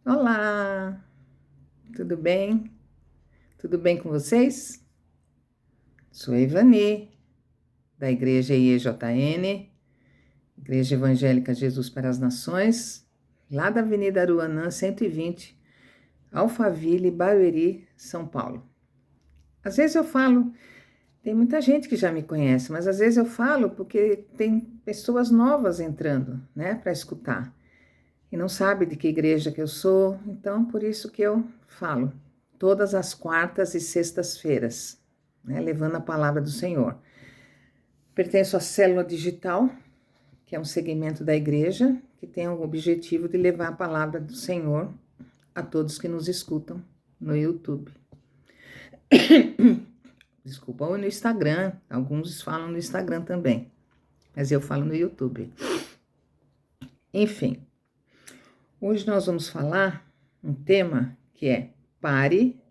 Olá, tudo bem? Tudo bem com vocês? Sou a Ivani, da Igreja IEJN, Igreja Evangélica Jesus para as Nações, lá da Avenida Aruanã 120, Alphaville, Barueri, São Paulo. Às vezes eu falo, tem muita gente que já me conhece, mas às vezes eu falo porque tem pessoas novas entrando, né, para escutar. E não sabe de que igreja que eu sou, então por isso que eu falo todas as quartas e sextas-feiras, né, levando a palavra do Senhor. Pertenço à Célula Digital, que é um segmento da igreja, que tem o objetivo de levar a palavra do Senhor a todos que nos escutam no YouTube. Desculpa, ou no Instagram, alguns falam no Instagram também, mas eu falo no YouTube. Enfim, hoje nós vamos falar um tema que é pare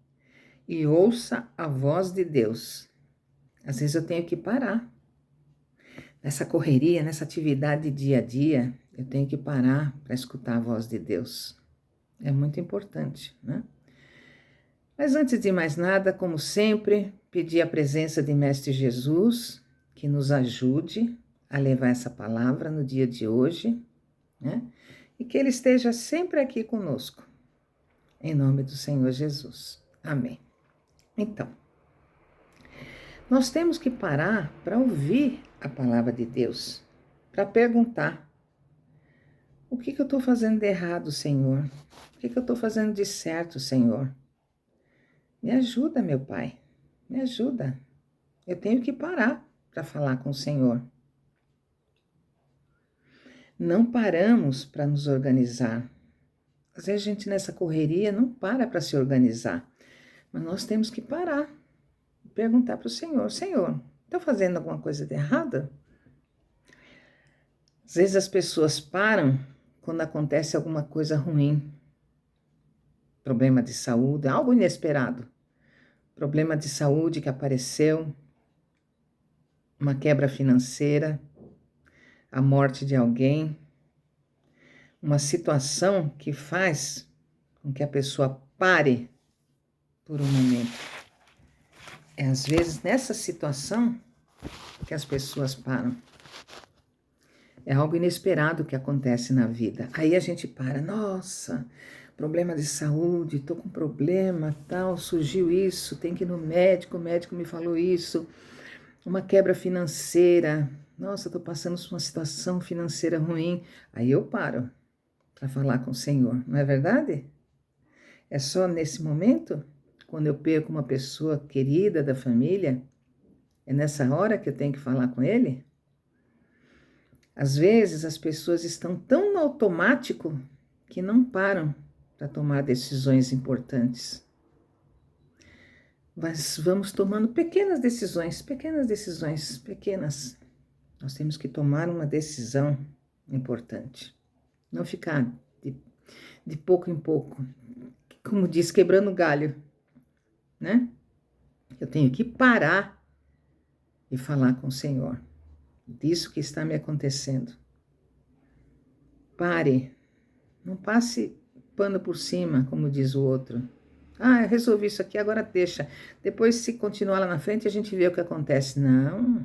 e ouça a voz de Deus. Às vezes eu tenho que parar. Nessa correria, nessa atividade dia a dia, eu tenho que parar para escutar a voz de Deus. É muito importante, né? Mas antes de mais nada, como sempre, pedir a presença de Mestre Jesus, que nos ajude a levar essa palavra no dia de hoje, né? E que Ele esteja sempre aqui conosco. Em nome do Senhor Jesus. Amém. Então, nós temos que parar para ouvir a palavra de Deus, para perguntar: o que eu estou fazendo de errado, Senhor? O que eu estou fazendo de certo, Senhor? Me ajuda, meu Pai, me ajuda. Eu tenho que parar para falar com o Senhor. Não paramos para nos organizar. Às vezes a gente nessa correria não para se organizar, mas nós temos que parar e perguntar para o Senhor: Senhor, estou fazendo alguma coisa de errada? Às vezes as pessoas param quando acontece alguma coisa ruim, problema de saúde, algo inesperado, problema de saúde que apareceu, uma quebra financeira, a morte de alguém, uma situação que faz com que a pessoa pare por um momento. É às vezes nessa situação que as pessoas param. É algo inesperado que acontece na vida. Aí a gente para, nossa, problema de saúde, tô com problema, tal, surgiu isso, tem que ir no médico, o médico me falou isso, uma quebra financeira, nossa, tô passando por uma situação financeira ruim. Aí eu paro para falar com o Senhor, não é verdade? É só nesse momento, quando eu perco uma pessoa querida da família, é nessa hora que eu tenho que falar com Ele? Às vezes as pessoas estão tão no automático que não param para tomar decisões importantes. Mas vamos tomando pequenas decisões. Nós temos que tomar uma decisão importante. Não ficar de pouco em pouco, como diz, quebrando galho, né? Eu tenho que parar e falar com o Senhor disso que está me acontecendo. Pare, não passe pano por cima, como diz o outro. Ah, eu resolvi isso aqui, agora deixa. Depois, se continuar lá na frente, a gente vê o que acontece. Não.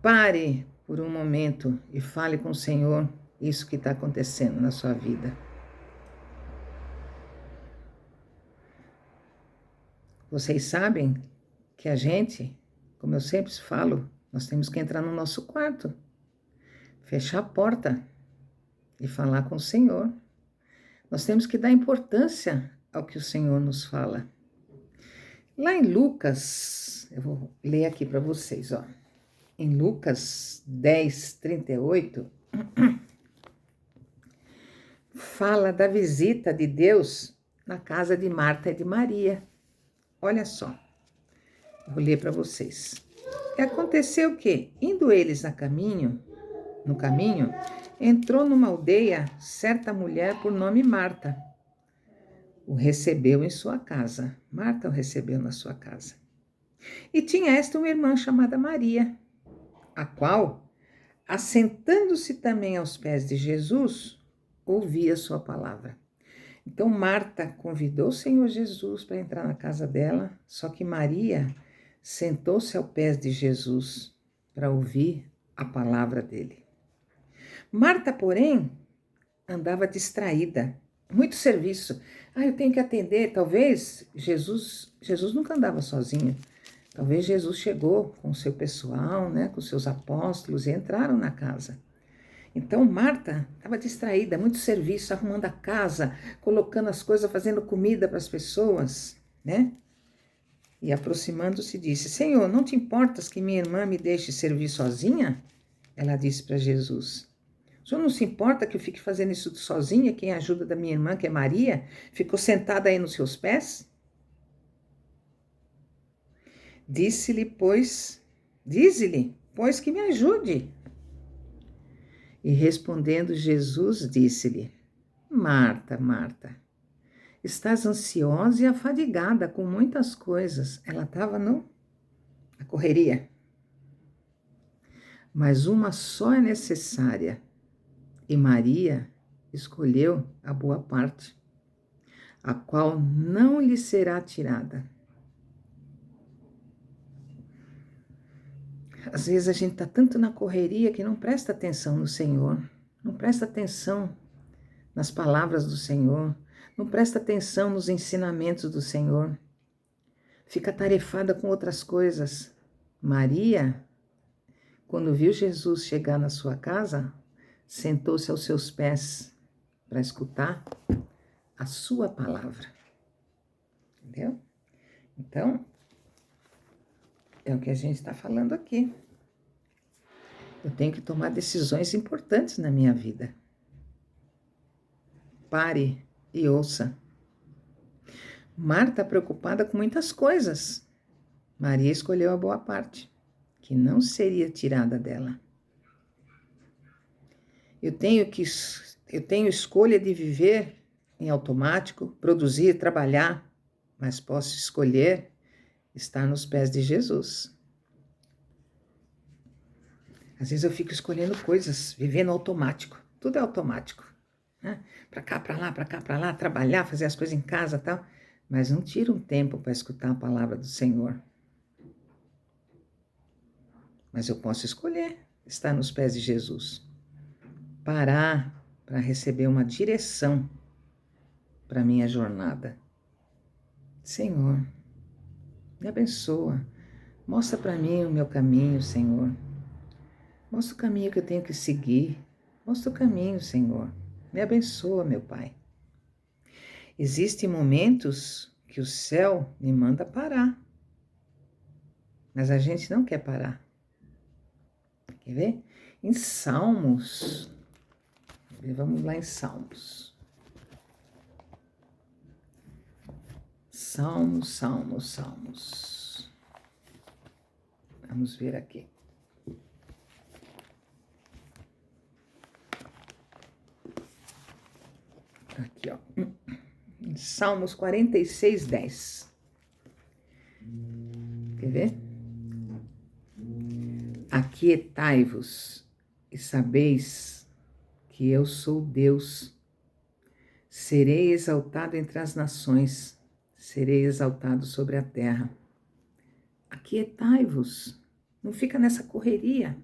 Pare por um momento e fale com o Senhor isso que está acontecendo na sua vida. Vocês sabem que a gente, como eu sempre falo, nós temos que entrar no nosso quarto, fechar a porta e falar com o Senhor. Nós temos que dar importância ao que o Senhor nos fala. Lá em Lucas, eu vou ler aqui para vocês, ó. Em Lucas 10, 38, fala da visita de Deus na casa de Marta e de Maria. Olha só, eu vou ler para vocês. E aconteceu que, indo eles no caminho, entrou numa aldeia certa mulher por nome Marta. O recebeu em sua casa. Marta o recebeu na sua casa. E tinha esta uma irmã chamada Maria, a qual, assentando-se também aos pés de Jesus, ouvia sua palavra. Então Marta convidou o Senhor Jesus para entrar na casa dela, só que Maria sentou-se ao pé de Jesus para ouvir a palavra dele. Marta, porém, andava distraída, muito serviço. Eu tenho que atender. Talvez Jesus nunca andava sozinho. Talvez Jesus chegou com o seu pessoal, né, com seus apóstolos, e entraram na casa. Então Marta estava distraída, muito serviço, arrumando a casa, colocando as coisas, fazendo comida para as pessoas, né? E aproximando-se disse: Senhor, não te importas que minha irmã me deixe servir sozinha? Ela disse para Jesus: o senhor não se importa que eu fique fazendo isso sozinha? Quem ajuda da minha irmã, que é Maria, ficou sentada aí nos seus pés? Dize-lhe, pois que me ajude. E respondendo Jesus, disse-lhe: Marta, Marta, estás ansiosa e afadigada com muitas coisas. Ela estava na correria. Mas uma só é necessária. E Maria escolheu a boa parte, a qual não lhe será tirada. Às vezes a gente está tanto na correria que não presta atenção no Senhor, não presta atenção nas palavras do Senhor, não presta atenção nos ensinamentos do Senhor. Fica atarefada com outras coisas. Maria, quando viu Jesus chegar na sua casa, sentou-se aos seus pés para escutar a sua palavra. Entendeu? Então, é o que a gente está falando aqui. Eu tenho que tomar decisões importantes na minha vida. Pare e ouça. Marta preocupada com muitas coisas. Maria escolheu a boa parte, que não seria tirada dela. Eu tenho escolha de viver em automático, produzir, trabalhar, mas posso escolher estar nos pés de Jesus. Às vezes eu fico escolhendo coisas, vivendo automático. Tudo é automático. Né? Para cá, para lá, trabalhar, fazer as coisas em casa e tal. Mas não tira um tempo para escutar a palavra do Senhor. Mas eu posso escolher estar nos pés de Jesus. Parar para receber uma direção para a minha jornada. Senhor, me abençoa. Mostra para mim o meu caminho, Senhor. Mostra o caminho que eu tenho que seguir. Mostra o caminho, Senhor. Me abençoa, meu Pai. Existem momentos que o céu me manda parar. Mas a gente não quer parar. Quer ver? Em Salmos. Vamos lá em Salmos. Salmos. Vamos ver aqui. Aqui, ó. Salmos 46, 10. Quer ver? Aquietai-vos e sabeis que eu sou Deus. Serei exaltado entre as nações, serei exaltado sobre a terra. Aquietai-vos, não fica nessa correria.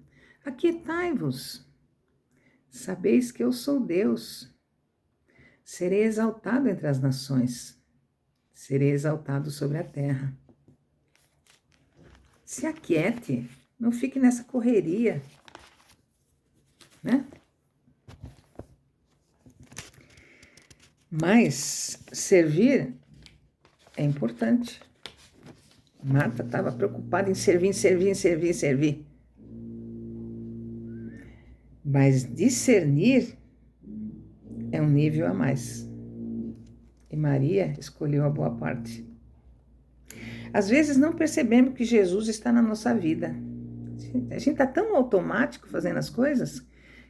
Aquietai-vos. Sabeis que eu sou Deus. Serei exaltado entre as nações, serei exaltado sobre a terra. Se aquiete, não fique nessa correria, né? Mas servir é importante. Marta estava preocupada em servir. Mas discernir é um nível a mais. E Maria escolheu a boa parte. Às vezes não percebemos que Jesus está na nossa vida. A gente está tão automático fazendo as coisas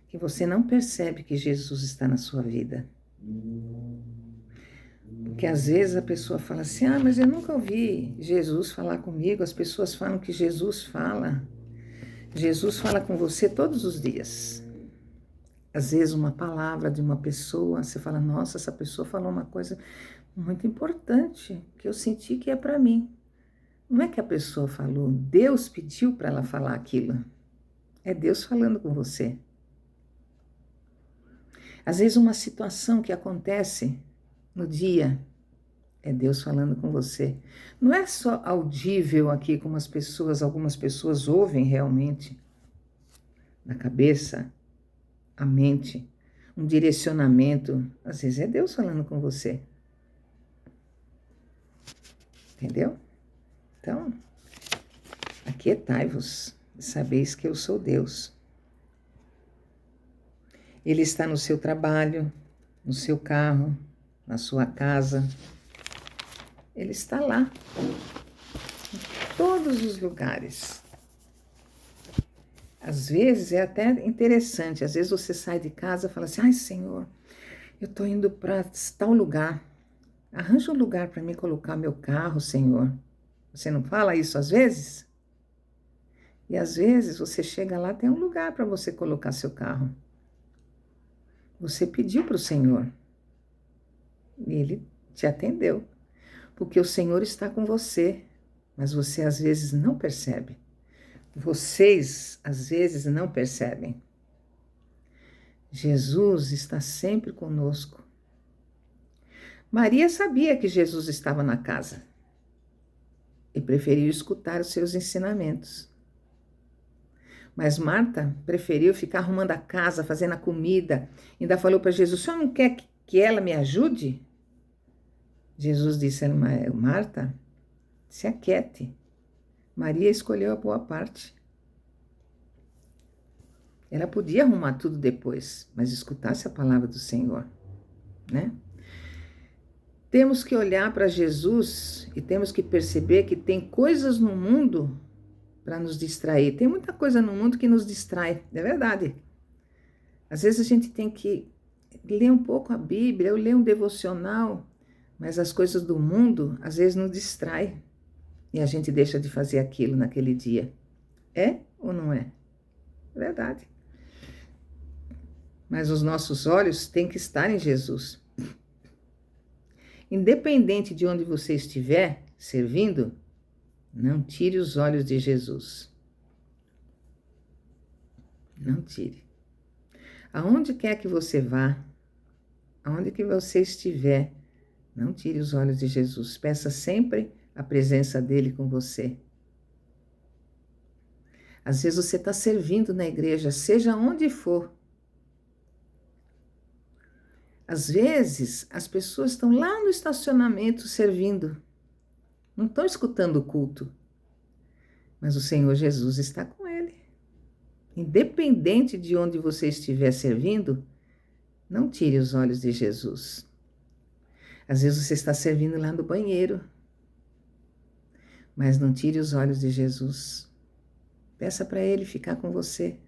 que você não percebe que Jesus está na sua vida. Porque às vezes a pessoa fala assim, mas eu nunca ouvi Jesus falar comigo. As pessoas falam que Jesus fala. Jesus fala com você todos os dias. Às vezes uma palavra de uma pessoa, você fala, nossa, essa pessoa falou uma coisa muito importante, que eu senti que é para mim. Não é que a pessoa falou, Deus pediu para ela falar aquilo. É Deus falando com você. Às vezes uma situação que acontece no dia, é Deus falando com você. Não é só audível aqui como algumas pessoas ouvem realmente, na cabeça, a mente, um direcionamento. Às vezes é Deus falando com você. Entendeu? Então, aquietai-vos e sabeis que eu sou Deus. Ele está no seu trabalho, no seu carro, na sua casa. Ele está lá, em todos os lugares. Às vezes é até interessante, às vezes você sai de casa e fala assim, ai Senhor, eu estou indo para tal lugar, arranja um lugar para mim colocar meu carro, Senhor. Você não fala isso às vezes? E às vezes você chega lá, tem um lugar para você colocar seu carro. Você pediu para o Senhor e Ele te atendeu, porque o Senhor está com você, mas você às vezes não percebe. Vocês às vezes não percebem. Jesus está sempre conosco. Maria sabia que Jesus estava na casa e preferiu escutar os seus ensinamentos. Mas Marta preferiu ficar arrumando a casa, fazendo a comida. Ainda falou para Jesus, o senhor não quer que ela me ajude? Jesus disse, Marta, se aquiete. Maria escolheu a boa parte. Ela podia arrumar tudo depois, mas escutasse a palavra do Senhor, né? Temos que olhar para Jesus e temos que perceber que tem coisas no mundo para nos distrair. Tem muita coisa no mundo que nos distrai, é verdade. Às vezes a gente tem que ler um pouco a Bíblia, ou ler um devocional, mas as coisas do mundo às vezes nos distraem e a gente deixa de fazer aquilo naquele dia. É ou não é? É verdade. Mas os nossos olhos têm que estar em Jesus. Independente de onde você estiver servindo, não tire os olhos de Jesus. Não tire. Aonde quer que você vá, aonde que você estiver, não tire os olhos de Jesus. Peça sempre a presença dele com você. Às vezes você está servindo na igreja, seja onde for. Às vezes as pessoas estão lá no estacionamento servindo, não estão escutando o culto, mas o Senhor Jesus está com ele. Independente de onde você estiver servindo, não tire os olhos de Jesus. Às vezes você está servindo lá no banheiro, mas não tire os olhos de Jesus. Peça para ele ficar com você.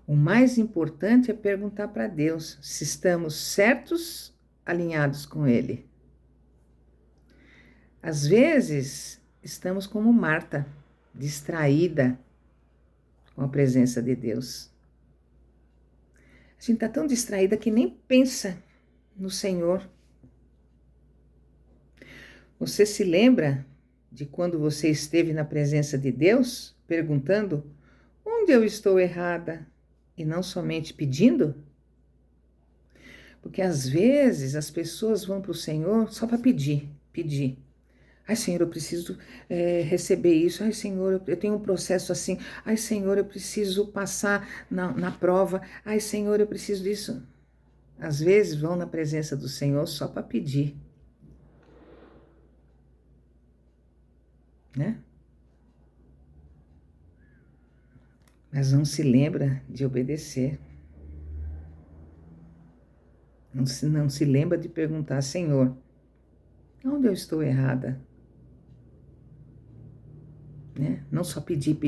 O mais importante é perguntar para Deus se estamos certos, alinhados com ele. Às vezes, estamos como Marta, distraída com a presença de Deus. A gente está tão distraída que nem pensa no Senhor. Você se lembra de quando você esteve na presença de Deus, perguntando onde eu estou errada e não somente pedindo? Porque às vezes as pessoas vão para o Senhor só para pedir. Ai, Senhor, eu preciso receber isso. Ai, Senhor, eu tenho um processo assim. Ai, Senhor, eu preciso passar na prova. Ai, Senhor, eu preciso disso. Às vezes vão na presença do Senhor só para pedir. Né? Mas não se lembra de obedecer. Não se lembra de perguntar, Senhor, onde eu estou errada? Né? Não só pedir.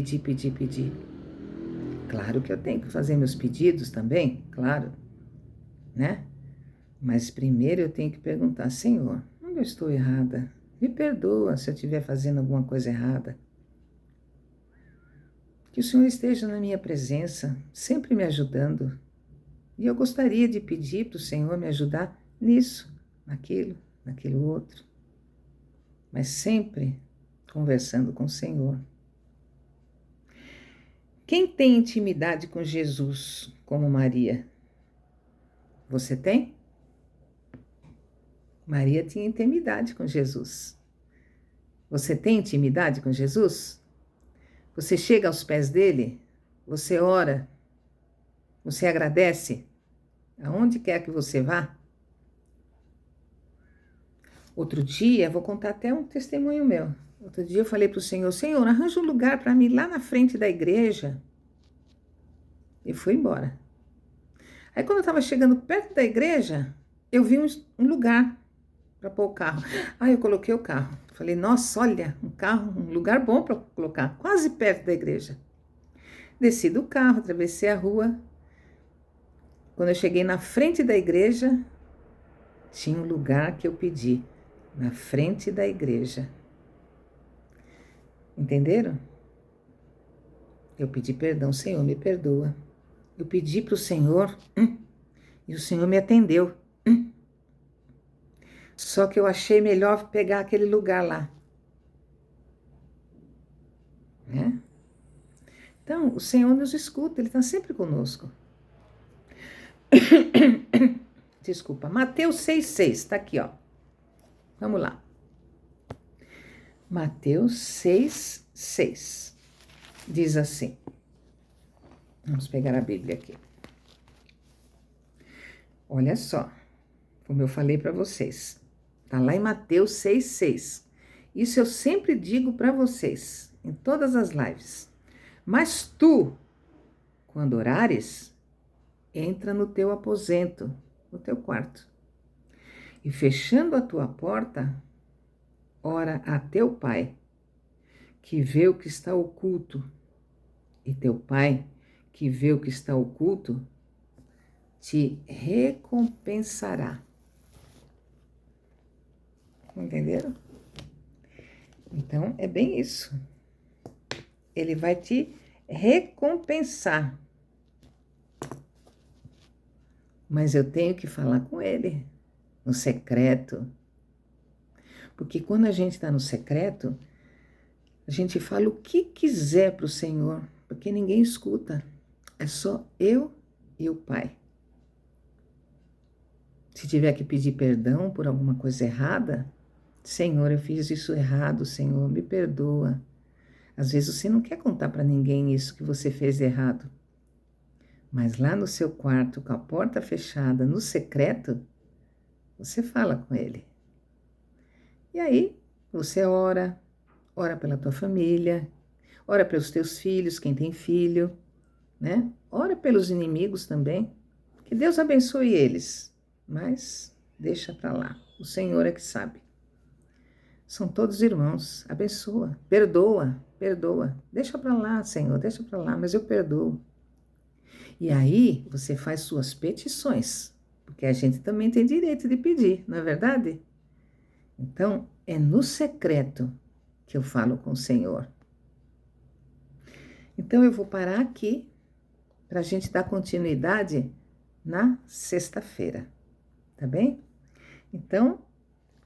Claro que eu tenho que fazer meus pedidos também, claro, né? Mas primeiro eu tenho que perguntar, Senhor, onde eu estou errada? Me perdoa se eu estiver fazendo alguma coisa errada. Que o Senhor esteja na minha presença, sempre me ajudando. E eu gostaria de pedir para o Senhor me ajudar nisso, naquilo outro. Mas sempre conversando com o Senhor. Quem tem intimidade com Jesus, como Maria? Você tem? Maria tinha intimidade com Jesus. Você tem intimidade com Jesus? Você chega aos pés dele? Você ora? Você agradece? Aonde quer que você vá? Outro dia, vou contar até um testemunho meu. Outro dia eu falei para o Senhor, Senhor, arranja um lugar para mim lá na frente da igreja. E fui embora. Aí quando eu estava chegando perto da igreja, eu vi um lugar para pôr o carro. Aí eu coloquei o carro. Falei, nossa, olha, um carro, um lugar bom para colocar, quase perto da igreja. Desci do carro, atravessei a rua. Quando eu cheguei na frente da igreja, tinha um lugar que eu pedi, na frente da igreja. Entenderam? Eu pedi perdão, Senhor, me perdoa. Eu pedi para o Senhor e o Senhor me atendeu. Só que eu achei melhor pegar aquele lugar lá. Né? Então, o Senhor nos escuta, Ele está sempre conosco. Desculpa, Mateus 6,6, está aqui, ó. Vamos lá. Mateus 6,6 diz assim. Vamos pegar a Bíblia aqui. Olha só, como eu falei para vocês. Está lá em Mateus 6,6. Isso eu sempre digo para vocês, em todas as lives. Mas tu, quando orares, entra no teu aposento, no teu quarto. E fechando a tua porta, ora a teu pai, que vê o que está oculto. E teu pai, que vê o que está oculto, te recompensará. Entenderam? Então, é bem isso. Ele vai te recompensar. Mas eu tenho que falar com ele, no secreto. Porque quando a gente está no secreto, a gente fala o que quiser para o Senhor, porque ninguém escuta. É só eu e o Pai. Se tiver que pedir perdão por alguma coisa errada, Senhor, eu fiz isso errado, Senhor, me perdoa. Às vezes você não quer contar para ninguém isso que você fez errado. Mas lá no seu quarto, com a porta fechada, no secreto, você fala com ele. E aí, você ora pela tua família, ora pelos teus filhos, quem tem filho, né? Ora pelos inimigos também. Que Deus abençoe eles, mas deixa para lá. O Senhor é que sabe. São todos irmãos, abençoa, perdoa. Deixa para lá, Senhor, deixa para lá, mas eu perdoo. E aí você faz suas petições, porque a gente também tem direito de pedir, não é verdade? Então, é no secreto que eu falo com o Senhor. Então, eu vou parar aqui para a gente dar continuidade na sexta-feira, tá bem? Então,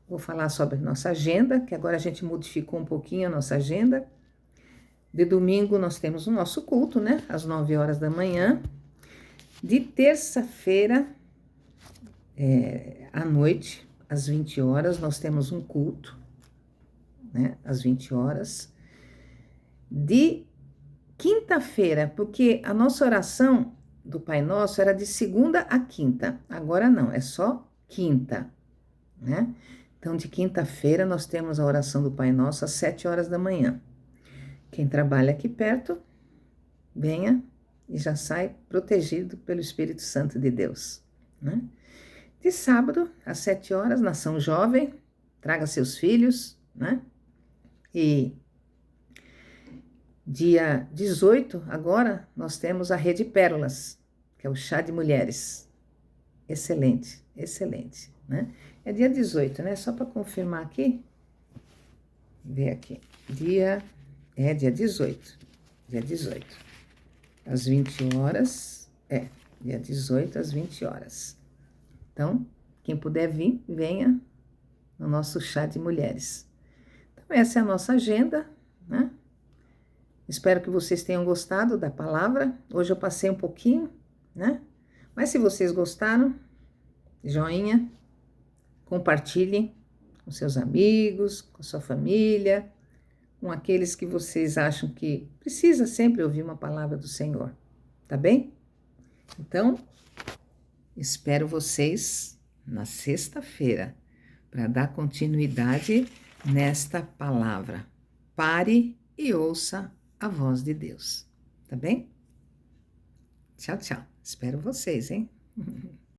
vou falar sobre nossa agenda, que agora a gente modificou um pouquinho a nossa agenda. De domingo nós temos o nosso culto, né? Às 9 horas da manhã. De terça-feira, à noite, às 20 horas, nós temos um culto, né? Às 20 horas. De quinta-feira, porque a nossa oração do Pai Nosso era de segunda a quinta. Agora não, é só quinta, né? Então, de quinta-feira, nós temos a oração do Pai Nosso às 7 horas da manhã. Quem trabalha aqui perto, venha e já sai protegido pelo Espírito Santo de Deus, né? De sábado, às 7 horas, Nação Jovem, traga seus filhos, né? E dia 18, agora, nós temos a Rede Pérolas, que é o chá de mulheres. Excelente, né? É dia 18, né? Só para confirmar aqui. Ver aqui. Dia 18 dia 18, às 20 horas, dia 18 às 20 horas. Então, quem puder vir, venha no nosso chá de mulheres. Então, essa é a nossa agenda, né? Espero que vocês tenham gostado da palavra. Hoje eu passei um pouquinho, né? Mas se vocês gostaram, joinha, compartilhem com seus amigos, com sua família, com aqueles que vocês acham que precisa sempre ouvir uma palavra do Senhor, tá bem? Então, espero vocês na sexta-feira para dar continuidade nesta palavra. Pare e ouça a voz de Deus, tá bem? Tchau, tchau. Espero vocês, hein?